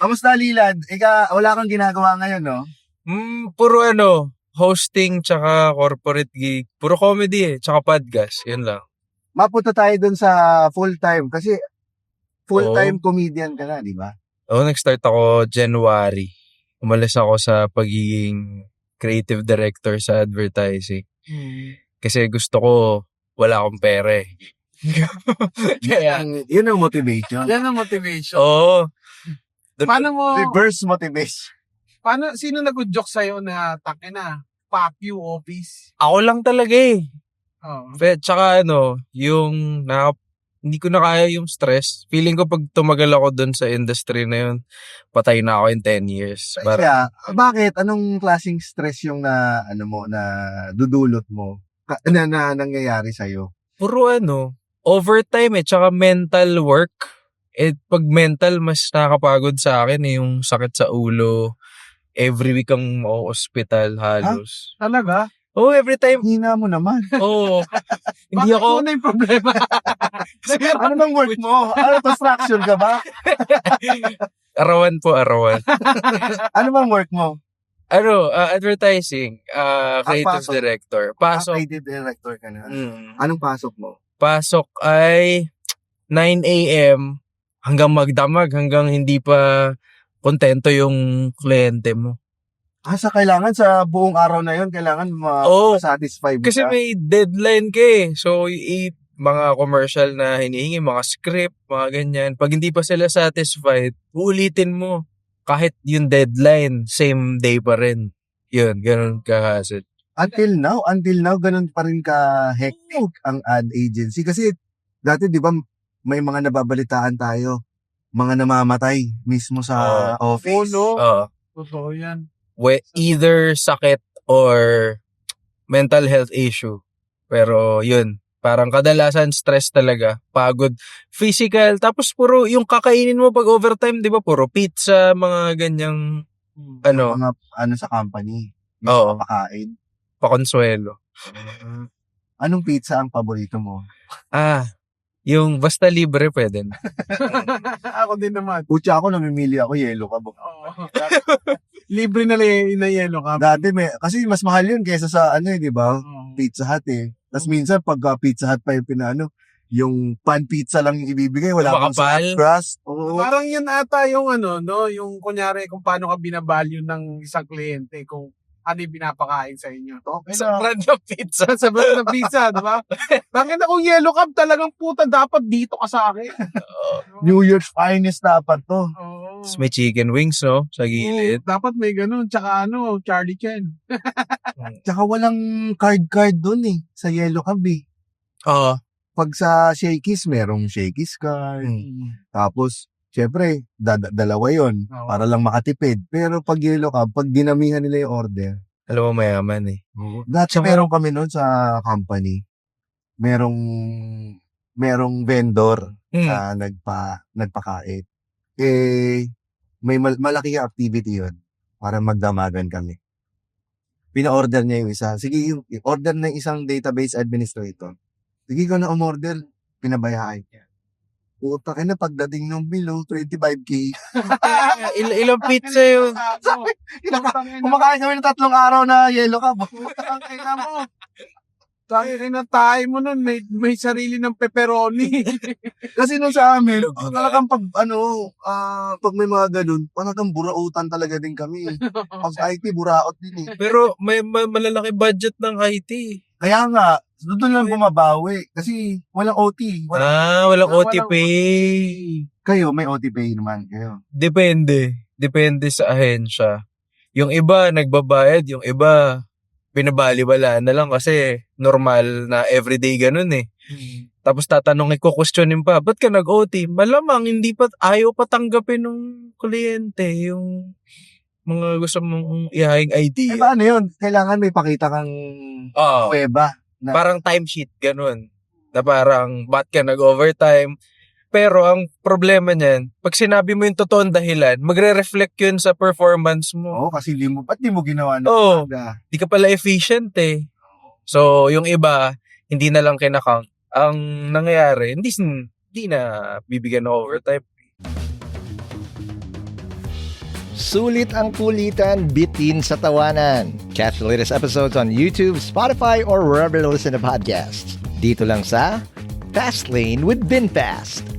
Kamusta, Lilan? Wala kang ginagawa ngayon, no? Puro hosting tsaka corporate gig. Puro comedy tsaka podcast. Yun lang. Mapunta tayo dun sa full-time kasi full-time Oo. comedian ka na, di ba? Nag-start ako January. Umalis ako sa pagiging creative director sa advertising. Kasi gusto ko, wala akong pere. Kaya, Yun ang motivation. Yan ang motivation. oo. Paano mo, Reverse motivation. sino nag-joke sa'yo na takina, pop you office? Ako lang talaga eh. Oo. Tsaka yung hindi ko na kaya yung stress. Feeling ko pag tumagal ako dun sa industry na yun, patay na ako in 10 years. Kaya, bakit? Anong klaseng stress yung na dudulot mo? Na nangyayari sa'yo? Puro overtime tsaka mental work. Pag mental, mas nakakapagod sa akin yung sakit sa ulo. Every week ang hospital halos. Talaga? Every time. Hina mo naman. Hindi Bakit ako. mo na yung problema? Ano bang work mo? Construction ka ba? Arawan po, arawan. Ano bang work mo? Advertising. Creative pasok. director. Pasok. Creative director ka na. Mm. Anong pasok mo? Pasok ay 9 a.m. hanggang magdamag, hanggang hindi pa kontento yung kliyente mo. Kailangan sa buong araw na yun, kailangan ma-satisfy mo Kasi siya. may deadline ka eh. So, mga commercial na hinihingi, mga script, mga ganyan. Pag hindi pa sila satisfied, uulitin mo. Kahit yung deadline, same day pa rin. Yun, ganun ka-hassle. Until now, ganun pa rin ka-hectic ang ad agency. Kasi dati, di ba, may mga nababalitaan tayo, mga namamatay mismo sa office. Oo. Totoo yan. Either sakit or mental health issue. Pero yun, parang kadalasan stress talaga, pagod, physical, tapos puro yung kakainin mo pag overtime, di ba? Puro pizza, mga ganyang Mga sa company. Oo. Pakain. pakonsuelo. Anong pizza ang paborito mo? Yung basta libre pwede na. Ako din naman. Pucha ako, namimili ako, yellow ka. Oo. Libre na yellow ka. Dati kasi mas mahal yun kaysa sa di ba? Oo. Pizza Hut eh. Tapos minsan pag Pizza Hut pa yung yung pan pizza lang yung ibibigay, wala pang Makapal. crust. Oo. Parang yun ata yung yung kunyari kung paano ka binabalyo ng isang kliyente kung ano yung pinapakain sa inyo. Okay Sa na. brand ng pizza. Sa brand ng pizza, di ba? Bakit na kung yellow cup talagang puta, dapat dito ka sa akin. New Year's finest dapat to. Oo. Tapos may chicken wings, no? Sa gilid. Dapat may ganun. Tsaka Charlie Chen. Tsaka walang card dun eh, sa yellow cab eh. Oo. Pag sa Shakey's, merong Shakey's card. Tapos, syempre, dalawa yon Oo. para lang makatipid. Pero pag yellow cab, pag dinamihan nila yung order, Alam mo, mayaman eh. dati meron kami noon sa company, merong vendor na nagpakait. May malaki yung activity yon para magdamagan kami. Pina-order niya yung isa. Sige, order na yung isang database administrator. Sige ko na umorder, pinabayaan niya. Puta ka na, pagdating ng bill, 25K. Ilang pizza yun? Kumakain kami ng 3 araw na yellow cab. Tayo kinatay mo nun, may sarili ng pepperoni. Kasi nung sa amin, talagang pag may mga ganun, talagang burautan talaga din kami. Pag IT, buraot din eh. Pero may malalaki budget ng IT. Kaya nga, doon lang bumabawi. Kasi walang OT. Walang OTP. Kayo, may OT pay naman kayo. Depende sa ahensya. Yung iba, nagbabayad. Yung iba, binabaliwala na lang kasi normal na everyday ganun eh. Tapos tatanungin ko, questionin pa, ba't ka nag-OT? Malamang hindi pa, ayaw pa tanggapin ng kliyente yung mga gusto mong ihahing idea. Paano yun? Kailangan may pakita kang kuweba. Parang timesheet, ganun. Na parang, ba't ka nag-overtime? Pero ang problema niyan, pag sinabi mo yung totoong dahilan, magre-reflect yun sa performance mo. Oo, kasi di mo ginawa na. Di ka pala efficient eh. So, yung iba, hindi na lang kinakount. Ang nangyayari, hindi na bibigyan ng overtime. Sulit ang kulitan, bitin sa tawanan. Catch the latest episodes on YouTube, Spotify, or wherever you listen to podcasts. Dito lang sa Fast Lane with VinFast.